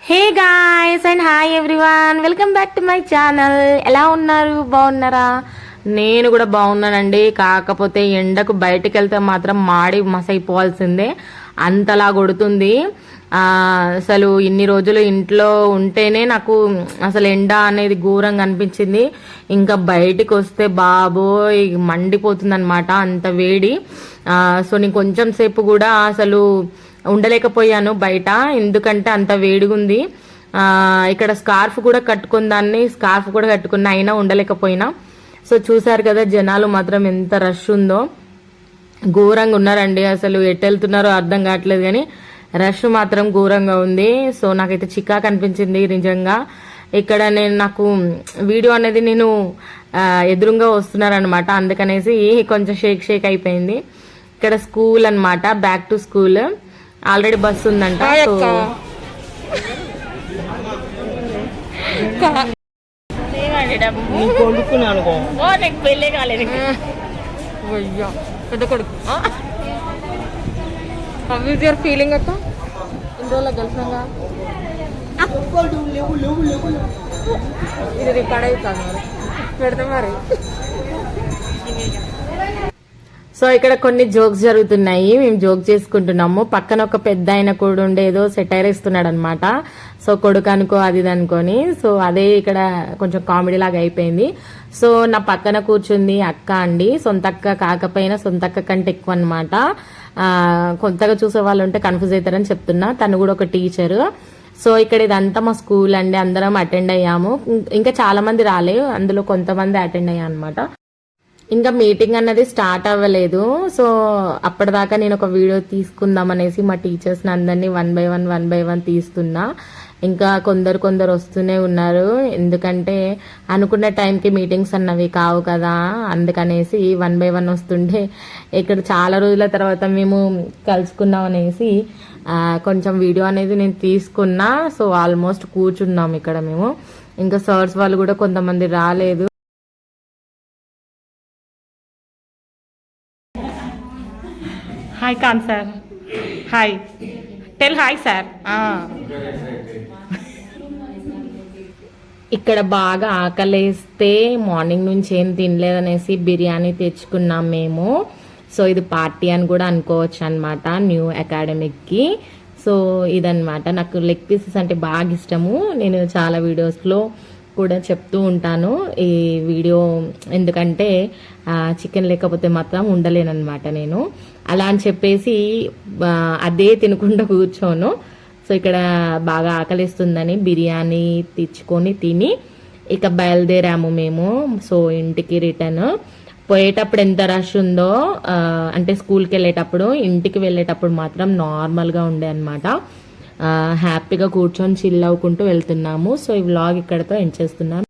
Hey guys and hi everyone, welcome back to my channel. ఎలా ఉన్నారు? బాగున్నారా? నేను కూడా బాగున్నానండి. కాకపోతే ఎండకు బయటకు వెళ్తే మాత్రం మాడి మసైపోవాల్సిందే, అంతలా కొడుతుంది. అసలు ఇన్ని రోజులు ఇంట్లో ఉంటేనే నాకు అసలు ఎండ అనేది ఘోరంగా అనిపించింది. ఇంకా బయటికి వస్తే బాబోయ్ మండిపోతుంది అనమాట, అంత వేడి. సో నేను కొంచెం సేపు కూడా అసలు ఉండలేకపోయాను బయట, ఎందుకంటే అంత వేడిగుంది. ఇక్కడ స్కార్ఫ్ కూడా కట్టుకున్న అయినా ఉండలేకపోయినా. సో చూసారు కదా జనాలు మాత్రం ఎంత రష్ ఉందో, ఘోరంగా ఉన్నారండి. అసలు ఎటు వెళ్తున్నారో అర్థం కావట్లేదు, కానీ రష్ మాత్రం ఘోరంగా ఉంది. సో నాకైతే చికాకు అనిపించింది నిజంగా. ఇక్కడ నాకు వీడియో అనేది నేను ఎదురుగా వస్తున్నారనమాట, అందుకనేసి కొంచెం షేక్ అయిపోయింది. ఇక్కడ స్కూల్ అనమాట, back to school. Already bus ఉందంట. పెళ్ళే కాలేదు, పెద్ద కొడుకు. హౌ ఇస్ యువర్ ఫీలింగ్ అక్క? ఇన్ని రోజులు కలిసినాగా ఇది రికార్డ్ అవుతాను పెడతా మరి. సో ఇక్కడ కొన్ని జోక్స్ జరుగుతున్నాయి, మేము జోక్ చేసుకుంటున్నాము. పక్కన ఒక పెద్ద ఆయన కూడా ఉండేదో సెటైర్ ఇస్తున్నాడు అనమాట. సో కొడుకు అనుకో అది ఇది అనుకొని, సో అదే ఇక్కడ కొంచెం కామెడీ లాగా అయిపోయింది. సో నా పక్కన కూర్చుంది అక్క అండి, సొంత అక్క కాకపోయినా సొంత అక్క కంటే ఎక్కువ అనమాట. కొత్తగా చూసే వాళ్ళు ఉంటే కన్ఫ్యూజ్ అవుతారని చెప్తున్నా. తను కూడా ఒక టీచర్. సో ఇక్కడ ఇదంతా మా స్కూల్ అండి, అందరం అటెండ్ అయ్యాము. ఇంకా చాలా మంది రాలేదు, అందులో కొంతమంది అటెండ్ అయ్యా అనమాట. ఇంకా మీటింగ్ అన్నది స్టార్ట్ అవ్వలేదు. సో అప్పటిదాకా నేను ఒక వీడియో తీసుకుందాం అనేసి మా టీచర్స్ని అందరినీ వన్ బై వన్ తీస్తున్నా. ఇంకా కొందరు వస్తూనే ఉన్నారు, ఎందుకంటే అనుకున్న టైంకి మీటింగ్స్ అన్నవి కావు కదా, అందుకనేసి వన్ బై వన్ వస్తుంటే ఇక్కడ చాలా రోజుల తర్వాత మేము కలుసుకున్నాం అనేసి కొంచెం వీడియో అనేది నేను తీసుకున్నా. సో ఆల్మోస్ట్ కూర్చున్నాం ఇక్కడ మేము. ఇంకా సర్స్ వాళ్ళు కూడా కొంతమంది రాలేదు. Hi Khan sir, hi tell hi sir. ఇక్కడ బాగా ఆకలేస్తే మార్నింగ్ నుంచి ఏం తినలేదనేసి బిర్యానీ తెచ్చుకున్నాం మేము. సో ఇది పార్టీ అని కూడా అనుకోవచ్చు అనమాట, న్యూ అకాడమిక్కి. సో ఇదనమాట, నాకు లెగ్ పీసెస్ అంటే బాగా ఇష్టము. నేను చాలా వీడియోస్లో కూడా చెప్తూ ఉంటాను ఈ వీడియో, ఎందుకంటే చికెన్ లేకపోతే మాత్రం ఉండలేనమాట నేను. అలా అని చెప్పేసి అదే తినకుండా కూర్చోను. సో ఇక్కడ బాగా ఆకలిస్తుందని బిర్యానీ తెచ్చుకొని తిని ఇక బయలుదేరాము మేము. సో ఇంటికి రిటర్న్ పోయేటప్పుడు ఎంత రష్ ఉందో, అంటే స్కూల్కి వెళ్ళేటప్పుడు, ఇంటికి వెళ్ళేటప్పుడు మాత్రం నార్మల్గా ఉండే అనమాట. హ్యాపీగా కూర్చొని చిల్ అవ్వుకుంటూ వెళ్తున్నాము. సో ఈ వ్లాగ్ ఇక్కడతో ఎండ్ చేస్తున్నాను.